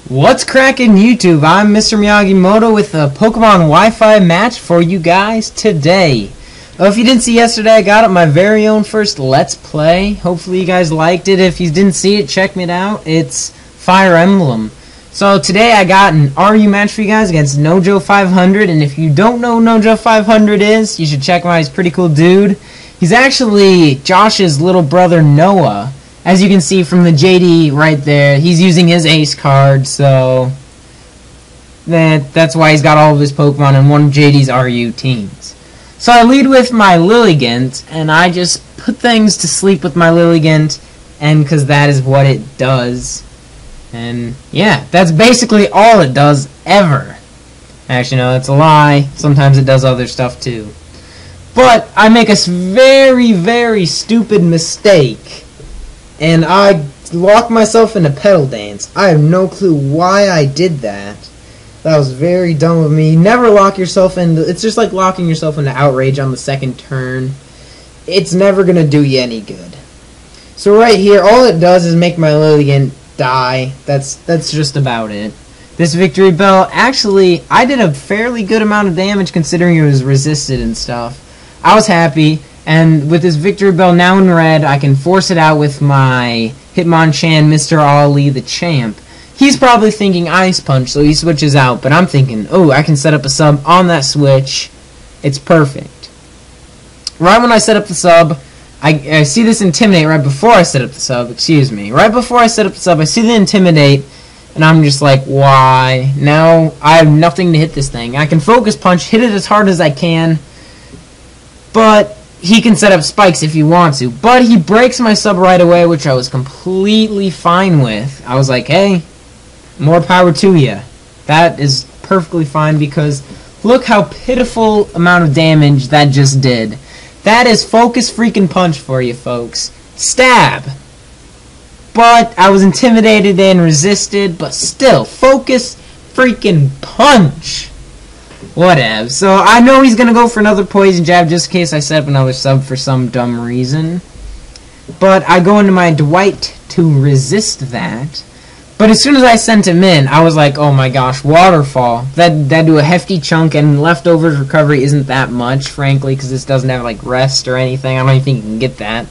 What's cracking YouTube? I'm Mr. Miyagi-Moto with a Pokemon Wi-Fi match for you guys today. If you didn't see yesterday, I got up my very own first Let's Play. Hopefully you guys liked it. If you didn't see it, check it out. It's Fire Emblem. So today I got an RU match for you guys against Nojo400, and if you don't know who Nojo400 is, you should check him out. He's a pretty cool dude. He's actually Josh's little brother Noah. As you can see from the JD right there, he's using his ace card, so that's why he's got all of his Pokemon in one of JD's RU teams. So I lead with my Lilligant, and I just put things to sleep with my Lilligant, and because that is what it does. And yeah, that's basically all it does ever. Actually, no, that's a lie. Sometimes it does other stuff too. But I make a very, very stupid mistake. And I locked myself in a pedal dance. I have no clue why I did that. That was very dumb of me. Never lock yourself into... It's just like locking yourself into Outrage on the second turn. It's never going to do you any good. So right here, all it does is make my Lilligant die. That's just about it. This Victory Bell, actually, I did a fairly good amount of damage considering it was resisted and stuff. I was happy. And with this Victory Bell now in red, I can force it out with my Hitmonchan, Mr. Ali, the champ. He's probably thinking Ice Punch, so he switches out. But I'm thinking, oh, I can set up a sub on that switch. It's perfect. Right when I set up the sub, I see this Intimidate right before I set up the sub. Excuse me. Right before I set up the sub, I see the Intimidate, and I'm just like, why? Now I have nothing to hit this thing. I can Focus Punch, hit it as hard as I can, but he can set up spikes if he wants to, but he breaks my sub right away, which I was completely fine with. I was like, hey, more power to you. That is perfectly fine because look how pitiful amount of damage that just did. That is Focus freaking Punch for you, folks. Stab. But I was intimidated and resisted, but still, Focus freaking Punch. Whatever. So I know he's going to go for another Poison Jab just in case I set up another sub for some dumb reason. But I go into my Dwight to resist that. But as soon as I sent him in, I was like, oh my gosh, Waterfall. That'd do a hefty chunk, and Leftovers recovery isn't that much, frankly, because this doesn't have like rest or anything. I don't even think you can get that.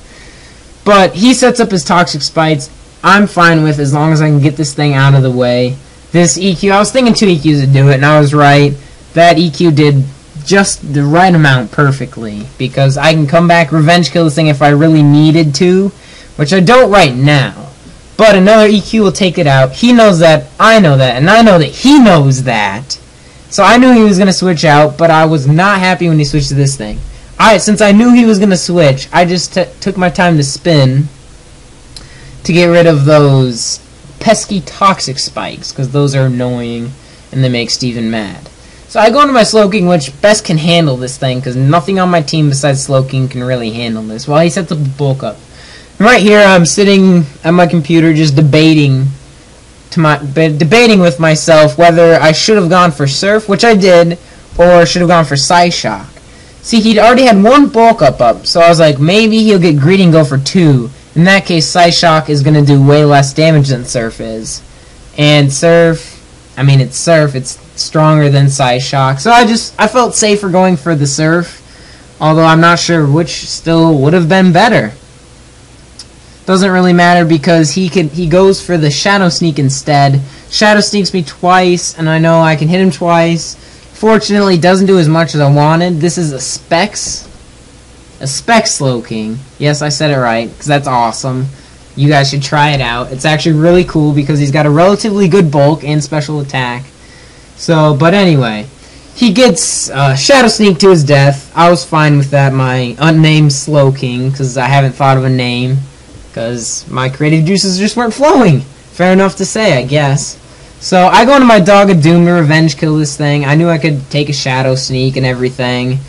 But he sets up his Toxic Spikes. I'm fine with as long as I can get this thing out of the way. This EQ, I was thinking 2 EQs would do it, and I was right. That EQ did just the right amount perfectly, because I can come back, revenge kill this thing if I really needed to, which I don't right now. But another EQ will take it out. He knows that, I know that, and I know that he knows that. So I knew he was going to switch out, but I was not happy when he switched to this thing. Since I knew he was going to switch, I just took my time to spin to get rid of those pesky Toxic Spikes, because those are annoying, and they make Steven mad. So I go into my Slowking, which best can handle this thing, because nothing on my team besides Slowking can really handle this, while he sets up a bulk up. And right here, I'm sitting at my computer just debating with myself whether I should have gone for Surf, which I did, or should have gone for Psyshock. See, he'd already had one bulk up, so I was like, maybe he'll get greedy and go for 2. In that case, Psyshock is going to do way less damage than Surf is. And Surf, I mean, it's Surf, it's stronger than Psyshock, so I felt safer going for the Surf, although I'm not sure which still would have been better. Doesn't really matter because he goes for the Shadow Sneak instead. Shadow Sneaks me twice, and I know I can hit him twice. Fortunately, doesn't do as much as I wanted. This is a Specs Slowking. Yes, I said it right, because that's awesome. You guys should try it out. It's actually really cool because he's got a relatively good bulk and special attack. So, but anyway, he gets Shadow Sneak to his death. I was fine with that, my unnamed Slowking, because I haven't thought of a name, because my creative juices just weren't flowing. Fair enough to say, I guess. So I go into my Dog of Doom to revenge kill this thing. I knew I could take a Shadow Sneak and everything,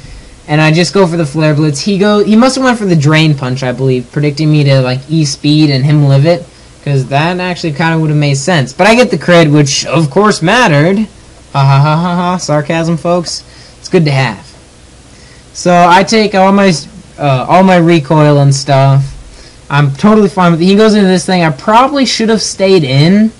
and I just go for the Flare Blitz. He must have went for the Drain Punch, I believe, predicting me to like E-Speed and him live it, because that actually kind of would have made sense. But I get the crit, which of course mattered. Ha ha ha ha ha, sarcasm, folks. It's good to have. So I take all my recoil and stuff. I'm totally fine with it. He goes into this thing. I probably should have stayed in,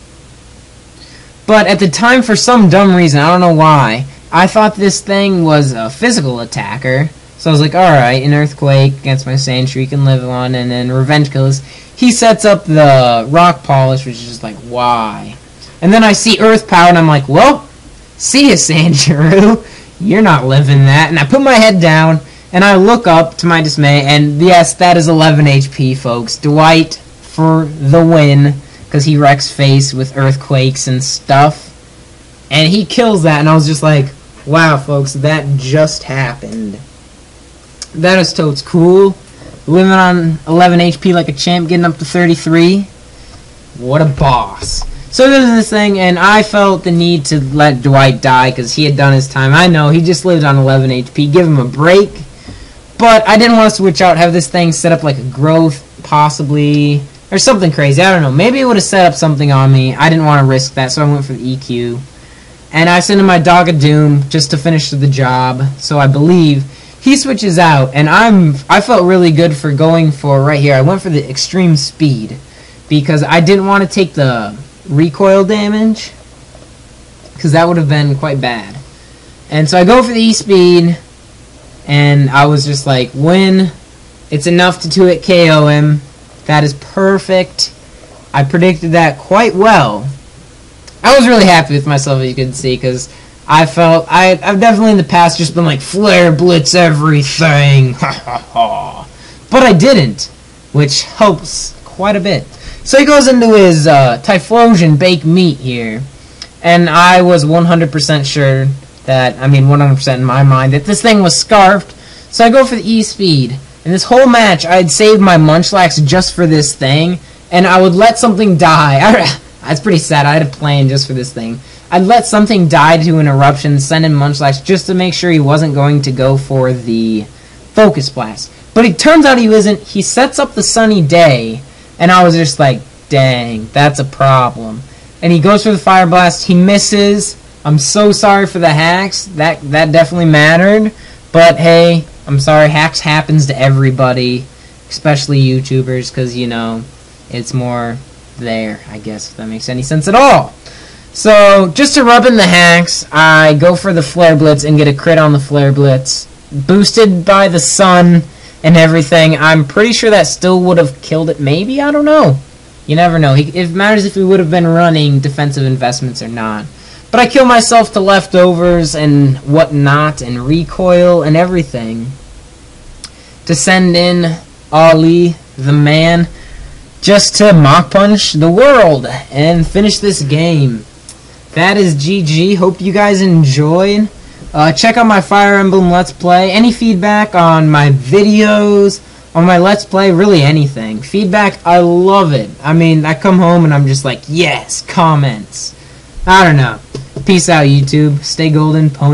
But at the time, for some dumb reason, I don't know why, I thought this thing was a physical attacker. So I was like, alright, an earthquake against my Sandshrew can live on, and then revenge kills. He sets up the rock polish, which is just like, why? And then I see earth power, and I'm like, well, see ya, Sandshrew. You're not living that. And I put my head down, and I look up to my dismay, and yes, that is 11 HP, folks. Dwight for the win, because he wrecks face with earthquakes and stuff. And he kills that, and I was just like, wow, folks, that just happened. That is totes cool. Living on 11 HP like a champ, getting up to 33. What a boss. So there's this thing, and I felt the need to let Dwight die because he had done his time. I know, he just lived on 11 HP. Give him a break. But I didn't want to switch out, have this thing set up like a growth, possibly, or something crazy. I don't know. Maybe it would have set up something on me. I didn't want to risk that, so I went for the EQ. And I sent in my Dog of Doom just to finish the job. So I believe he switches out, and I felt really good for going for right here. I went for the extreme speed because I didn't want to take the recoil damage because that would have been quite bad. And so I go for the E-speed, and I was just like, when it's enough to 2-hit KO him, that is perfect. I predicted that quite well. I was really happy with myself, as you can see, because I felt I've definitely in the past just been like, flare blitz everything, ha ha ha. But I didn't, which helps quite a bit. So he goes into his Typhlosion baked meat here, and I was 100% sure that, 100% in my mind, that this thing was scarfed. So I go for the E-speed, and this whole match I had saved my Munchlax just for this thing, and I would let something die. That's pretty sad. I had a plan just for this thing. I'd let something die to an eruption, send in Munchlax just to make sure he wasn't going to go for the Focus Blast. But it turns out he wasn't. He sets up the Sunny Day, and I was just like, dang, that's a problem. And he goes for the Fire Blast. He misses. I'm so sorry for the hacks. That definitely mattered. But hey, I'm sorry. Hacks happens to everybody, especially YouTubers, because, you know, it's more there, I guess, if that makes any sense at all. So, just to rub in the hacks, I go for the Flare Blitz and get a crit on the Flare Blitz. Boosted by the sun and everything. I'm pretty sure that still would have killed it. Maybe? I don't know. You never know. It matters if we would have been running defensive investments or not. But I kill myself to leftovers and whatnot and recoil and everything to send in Ali, the man, just to Mach Punch the world and finish this game. That is GG. Hope you guys enjoyed. Check out my Fire Emblem Let's Play. Any feedback on my videos, on my Let's Play, really anything. Feedback, I love it. I come home and I'm just like, yes, comments. I don't know. Peace out, YouTube. Stay golden. Pony.